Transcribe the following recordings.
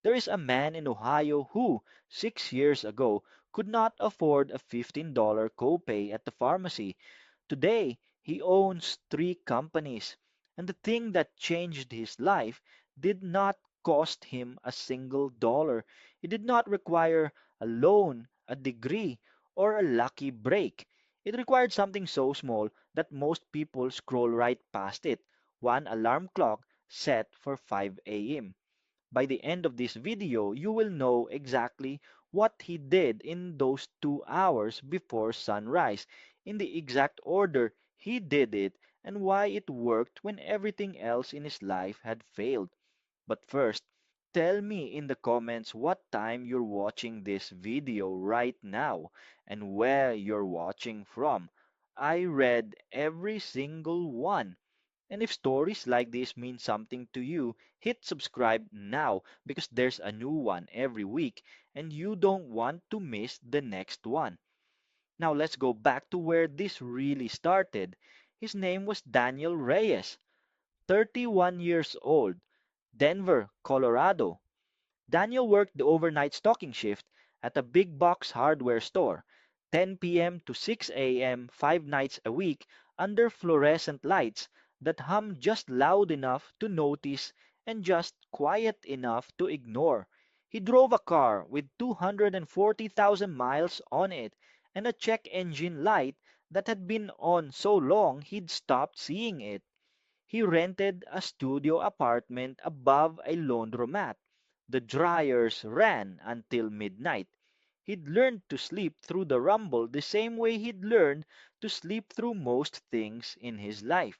There is a man in Ohio who, 6 years ago, could not afford a $15 copay at the pharmacy. Today, he owns three companies, and the thing that changed his life did not cost him a single dollar. It did not require a loan, a degree, or a lucky break. It required something so small that most people scroll right past it. One alarm clock set for 5 a.m. By the end of this video, you will know exactly what he did in those 2 hours before sunrise, in the exact order he did it, and why it worked when everything else in his life had failed. But first, tell me in the comments what time you're watching this video right now and where you're watching from. I read every single one. And if stories like this mean something to you, hit subscribe now because there's a new one every week and you don't want to miss the next one. Now let's go back to where this really started. His name was Daniel Reyes, 31 years old, Denver, Colorado. Daniel worked the overnight stocking shift at a big box hardware store, 10 p.m. to 6 a.m., 5 nights a week, under fluorescent lights that hum just loud enough to notice and just quiet enough to ignore. He drove a car with 240,000 miles on it and a check engine light that had been on so long he'd stopped seeing it. He rented a studio apartment above a laundromat. The dryers ran until midnight. He'd learned to sleep through the rumble the same way he'd learned to sleep through most things in his life.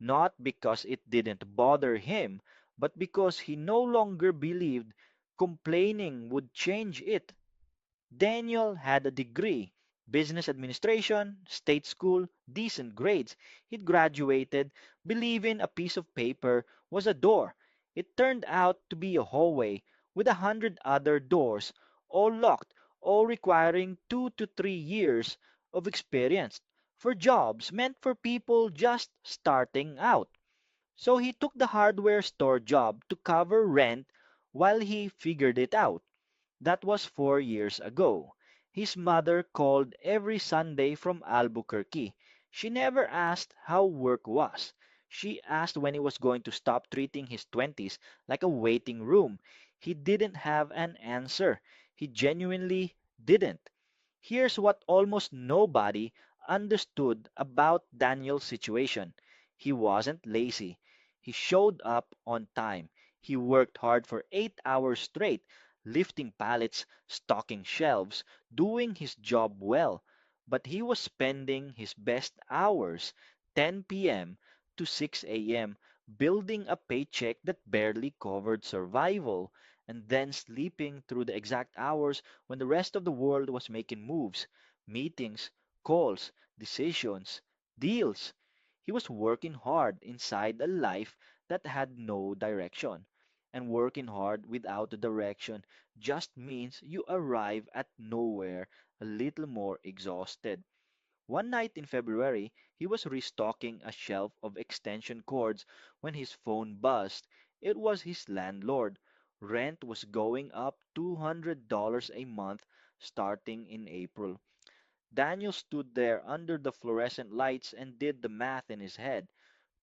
Not because it didn't bother him, but because he no longer believed complaining would change it. Daniel had a degree, business administration, state school, decent grades. He'd graduated believing a piece of paper was a door. It turned out to be a hallway with 100 other doors, all locked, all requiring 2 to 3 years of experience for jobs meant for people just starting out. So he took the hardware store job to cover rent while he figured it out. That was 4 years ago. His mother called every Sunday from Albuquerque. She never asked how work was. She asked when he was going to stop treating his 20s like a waiting room. He didn't have an answer. He genuinely didn't. Here's what almost nobody understood about Daniel's situation. He wasn't lazy. He showed up on time. He worked hard for 8 hours straight, lifting pallets, stocking shelves, doing his job well. But he was spending his best hours, 10 p.m. to 6 a.m., building a paycheck that barely covered survival, and then sleeping through the exact hours when the rest of the world was making moves, meetings, calls, decisions, deals. He was working hard inside a life that had no direction. And working hard without a direction just means you arrive at nowhere a little more exhausted. One night in February, he was restocking a shelf of extension cords when his phone buzzed. It was his landlord. Rent was going up $200 a month starting in April. Daniel stood there under the fluorescent lights and did the math in his head.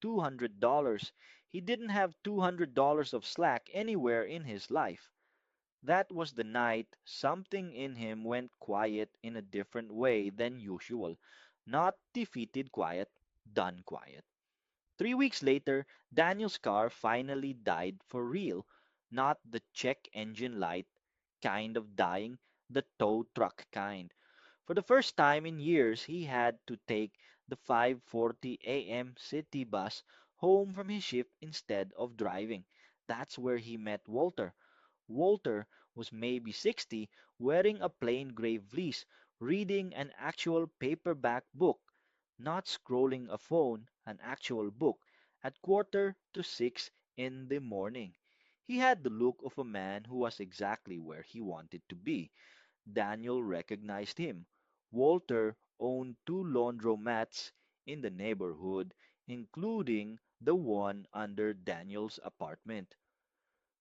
$200. He didn't have $200 of slack anywhere in his life. That was the night something in him went quiet in a different way than usual. Not defeated quiet, done quiet. 3 weeks later, Daniel's car finally died for real. Not the check engine light kind of dying, the tow truck kind. For the first time in years, he had to take the 5:40 a.m. city bus home from his shift instead of driving. That's where he met Walter. Walter was maybe 60, wearing a plain gray fleece, reading an actual paperback book, not scrolling a phone, an actual book, at 5:45 in the morning. He had the look of a man who was exactly where he wanted to be. Daniel recognized him. Walter owned two laundromats in the neighborhood, including the one under Daniel's apartment.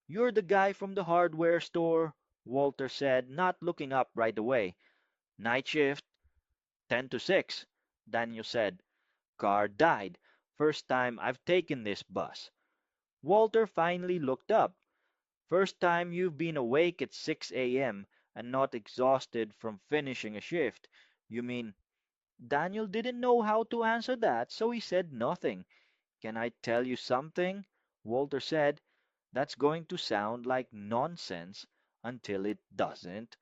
You're the guy from the hardware store, Walter said, not looking up right away. Night shift, 10 to 6, Daniel said. Car died. First time I've taken this bus. Walter finally looked up. First time you've been awake at 6 a.m. and not exhausted from finishing a shift. You mean Daniel didn't know how to answer that, so he said nothing. Can I tell you something? Walter said. That's going to sound like nonsense until it doesn't.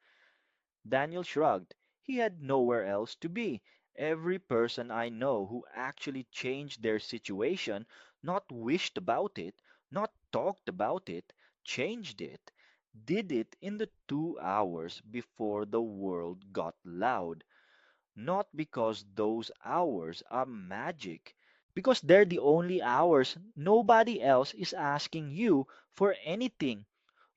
Daniel shrugged. He had nowhere else to be. Every person I know who actually changed their situation, not wished about it, not talked about it, changed it, did it in the 2 hours before the world got loud. Not because those hours are magic, because they're the only hours nobody else is asking you for anything.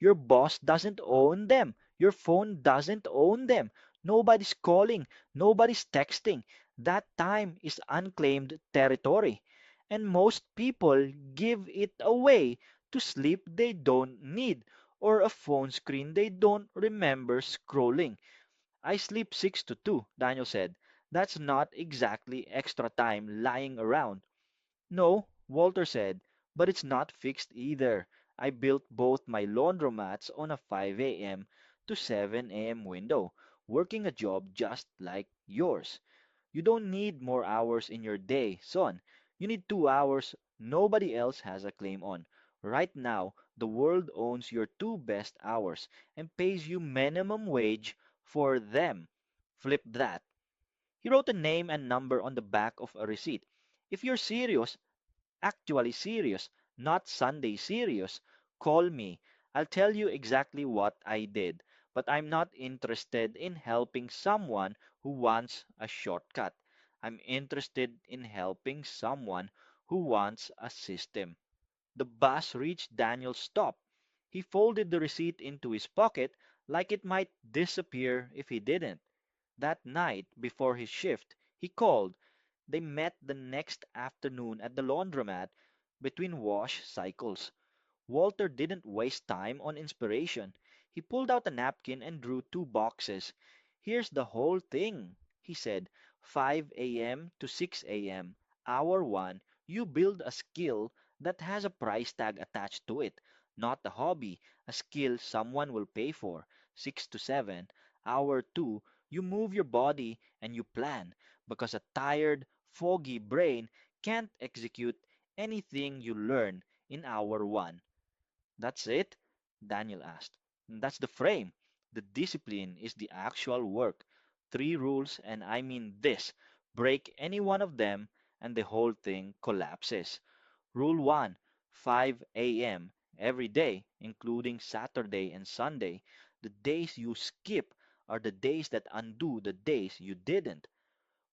Your boss doesn't own them. Your phone doesn't own them. Nobody's calling. Nobody's texting. That time is unclaimed territory. And most people give it away to sleep they don't need or a phone screen they don't remember scrolling. I sleep 6 to 2, Daniel said. That's not exactly extra time lying around. No, Walter said, but it's not fixed either. I built both my laundromats on a 5 a.m. to 7 a.m. window, working a job just like yours. You don't need more hours in your day, son. You need 2 hours nobody else has a claim on. Right now, the world owns your two best hours and pays you minimum wage for them. Flip that. He wrote a name and number on the back of a receipt. If you're serious, actually serious, not Sunday serious, call me. I'll tell you exactly what I did. But I'm not interested in helping someone who wants a shortcut. I'm interested in helping someone who wants a system. The bus reached Daniel's stop. He folded the receipt into his pocket like it might disappear if he didn't. That night, before his shift, he called. They met the next afternoon at the laundromat between wash cycles. Walter didn't waste time on inspiration. He pulled out a napkin and drew two boxes. Here's the whole thing, he said. 5 a.m. to 6 a.m. Hour 1, you build a skill that has a price tag attached to it, not a hobby, a skill someone will pay for. 6 to 7. Hour 2, you move your body and you plan, because a tired, foggy brain can't execute anything you learn in hour 1. That's it? Daniel asked. That's the frame. The discipline is the actual work. Three rules, and I mean this. Break any one of them, and the whole thing collapses. Rule 1, 5 a.m. every day, including Saturday and Sunday. The days you skip are the days that undo the days you didn't.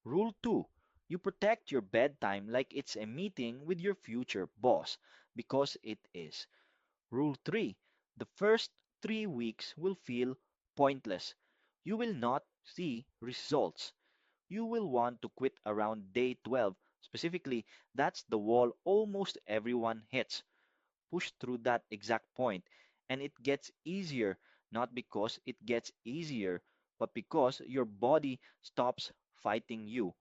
Rule 2, you protect your bedtime like it's a meeting with your future boss, because it is. Rule 3, the first 3 weeks will feel pointless. You will not see results. You will want to quit around day 12. Specifically, that's the wall almost everyone hits. Push through that exact point, and it gets easier, not because it gets easier, but because your body stops fighting you.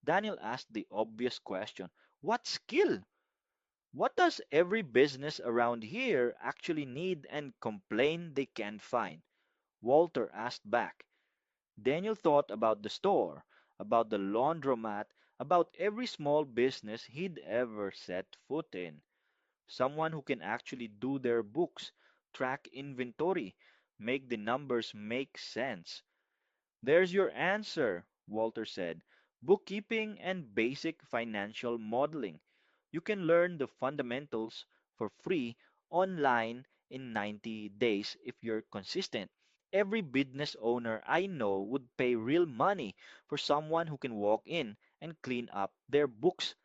Daniel asked the obvious question: what skill? What does every business around here actually need and complain they can't find? Walter asked back. Daniel thought about the store, about the laundromat, about every small business he'd ever set foot in. Someone who can actually do their books, track inventory, make the numbers make sense. There's your answer, Walter said. Bookkeeping and basic financial modeling. You can learn the fundamentals for free online in 90 days if you're consistent. Every business owner I know would pay real money for someone who can walk in and clean up their books.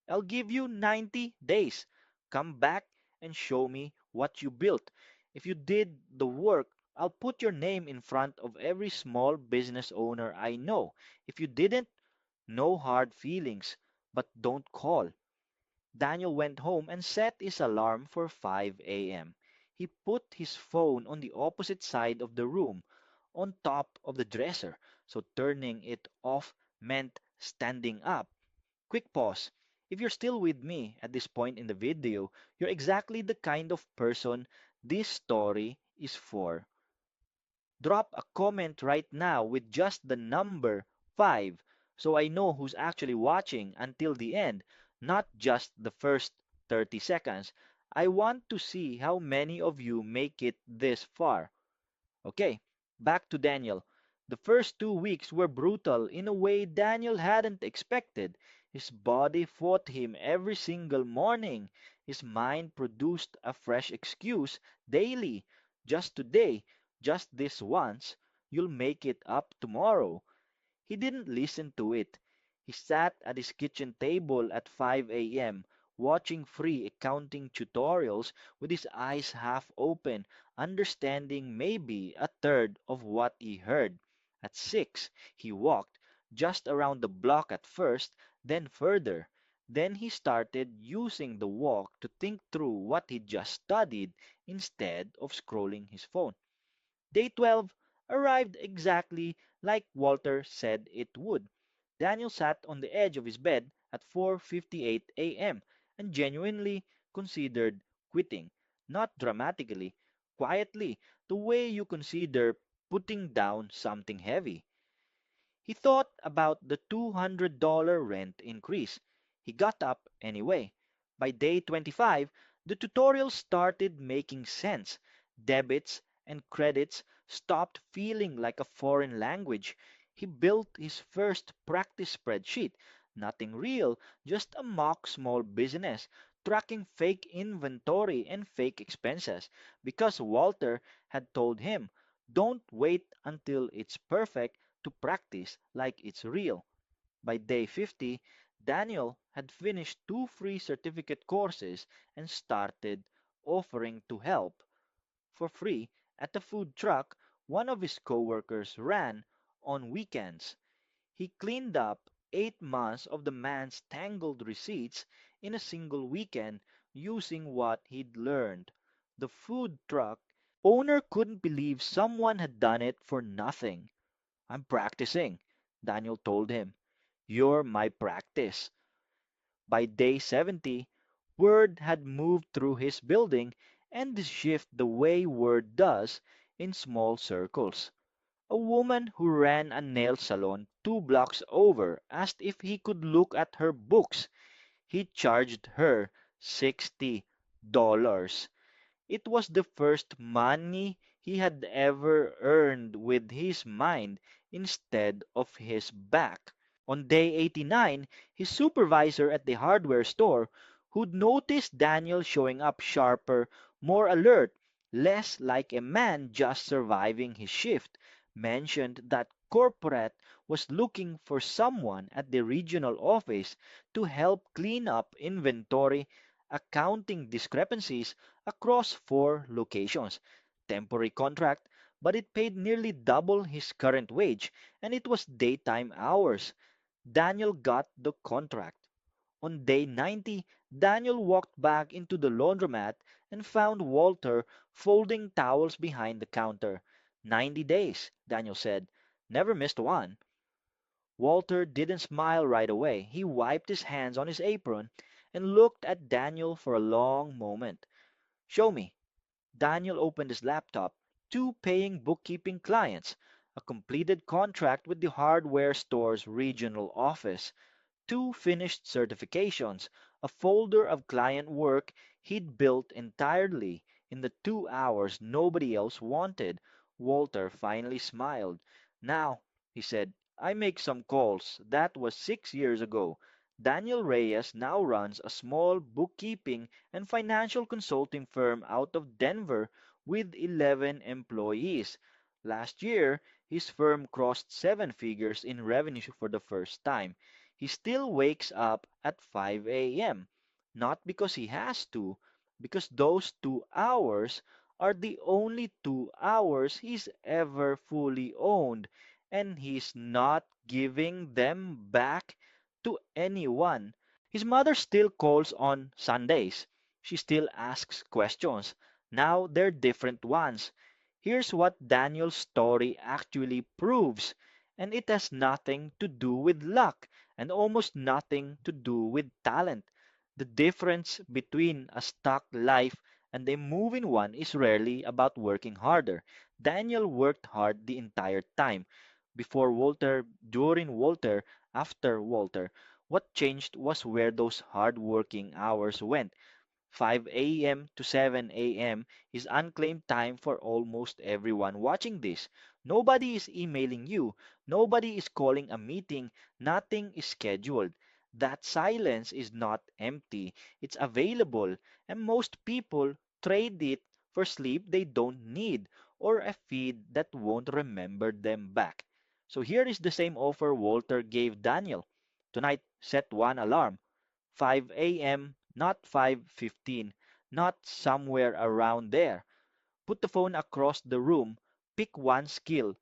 I'll give you 90 days. Come back and show me what you built. If you did the work, I'll put your name in front of every small business owner I know. If you didn't, no hard feelings, but don't call. Daniel went home and set his alarm for 5 a.m. He put his phone on the opposite side of the room, on top of the dresser, so turning it off meant standing up. Quick pause. If you're still with me at this point in the video, you're exactly the kind of person this story is for. Drop a comment right now with just the number 5 so I know who's actually watching until the end, not just the first 30 seconds. I want to see how many of you make it this far. Okay, back to Daniel. The first 2 weeks were brutal in a way Daniel hadn't expected. His body fought him every single morning. His mind produced a fresh excuse daily. Just today, just this once, you'll make it up tomorrow. He didn't listen to it. He sat at his kitchen table at 5 a.m., watching free accounting tutorials with his eyes half open, understanding maybe a third of what he heard. At 6, he walked, just around the block at first, then further. Then he started using the walk to think through what he just studied instead of scrolling his phone. Day 12 arrived exactly like Walter said it would. Daniel sat on the edge of his bed at 4:58 a.m. and genuinely considered quitting, not dramatically, quietly, the way you consider putting down something heavy. He thought about the $200 rent increase. He got up anyway. By day 25, the tutorial started making sense. Debits and credits stopped feeling like a foreign language. He built his first practice spreadsheet. Nothing real, just a mock small business, tracking fake inventory and fake expenses. Because Walter had told him, don't wait until it's perfect to practice like it's real. By day 50, Daniel had finished 2 free certificate courses and started offering to help for free at a food truck one of his coworkers ran on weekends. He cleaned up 8 months of the man's tangled receipts in a single weekend using what he'd learned. The food truck owner couldn't believe someone had done it for nothing. I'm practicing, Daniel told him. You're my practice. By day 70, word had moved through his building and the shift the way word does in small circles. A woman who ran a nail salon 2 blocks over asked if he could look at her books. He charged her $60. It was the first money he had ever earned with his mind instead of his back. On day 89, his supervisor at the hardware store, who'd noticed Daniel showing up sharper, more alert, less like a man just surviving his shift, mentioned that corporate was looking for someone at the regional office to help clean up inventory accounting discrepancies across 4 locations. Temporary contract, but it paid nearly double his current wage, and it was daytime hours. Daniel got the contract. On day 90, Daniel walked back into the laundromat and found Walter folding towels behind the counter. 90 days, Daniel said. Never missed one. Walter didn't smile right away. He wiped his hands on his apron and looked at Daniel for a long moment. Show me. Daniel opened his laptop. 2 paying bookkeeping clients, a completed contract with the hardware store's regional office, 2 finished certifications, a folder of client work he'd built entirely in the 2 hours nobody else wanted. Walter finally smiled. Now, he said, I make some calls. That was 6 years ago. Daniel Reyes now runs a small bookkeeping and financial consulting firm out of Denver with 11 employees. Last year, his firm crossed 7 figures in revenue for the first time. He still wakes up at 5 a.m. Not because he has to, because those 2 hours are the only 2 hours he's ever fully owned, and he's not giving them back to anyone. His mother still calls on Sundays. She still asks questions. Now they're different ones. Here's what Daniel's story actually proves, and it has nothing to do with luck and almost nothing to do with talent. The difference between a stuck life and a moving one is rarely about working harder. Daniel worked hard the entire time. Before Walter, during Walter, after Walter. What changed was where those hard working hours went. 5 a.m. to 7 a.m. is unclaimed time for almost everyone watching this. Nobody is emailing you, nobody is calling a meeting, nothing is scheduled. That silence is not empty, it's available, and most people trade it for sleep they don't need or a feed that won't remember them back. So here is the same offer Walter gave Daniel. Tonight, set one alarm. 5 a.m., not 5:15, not somewhere around there. Put the phone across the room, pick one skill,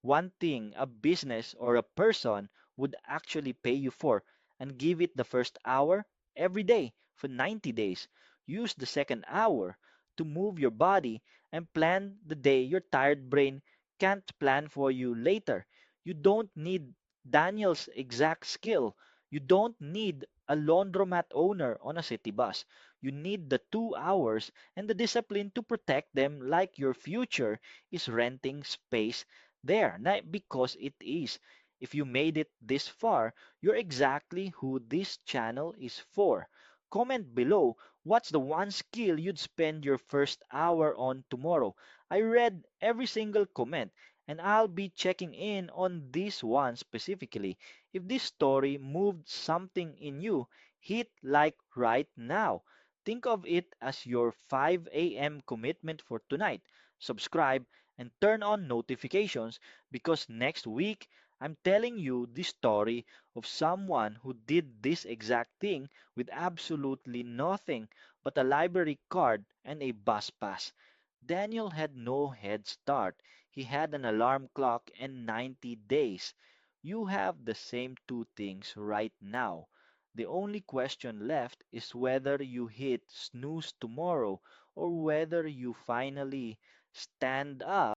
one thing a business or a person would actually pay you for, and give it the first hour every day for 90 days. Use the second hour to move your body and plan the day your tired brain can't plan for you later. You don't need Daniel's exact skill. You don't need a laundromat owner on a city bus. You need the 2 hours and the discipline to protect them like your future is renting space there. Not because it is. If you made it this far, you're exactly who this channel is for. Comment below what's the one skill you'd spend your first hour on tomorrow. I read every single comment and I'll be checking in on this one specifically. If this story moved something in you, hit like right now. Think of it as your 5 a.m. commitment for tonight. Subscribe and turn on notifications because next week I'm telling you the story of someone who did this exact thing with absolutely nothing but a library card and a bus pass. Daniel had no head start. He had an alarm clock and 90 days. You have the same two things right now. The only question left is whether you hit snooze tomorrow or whether you finally stand up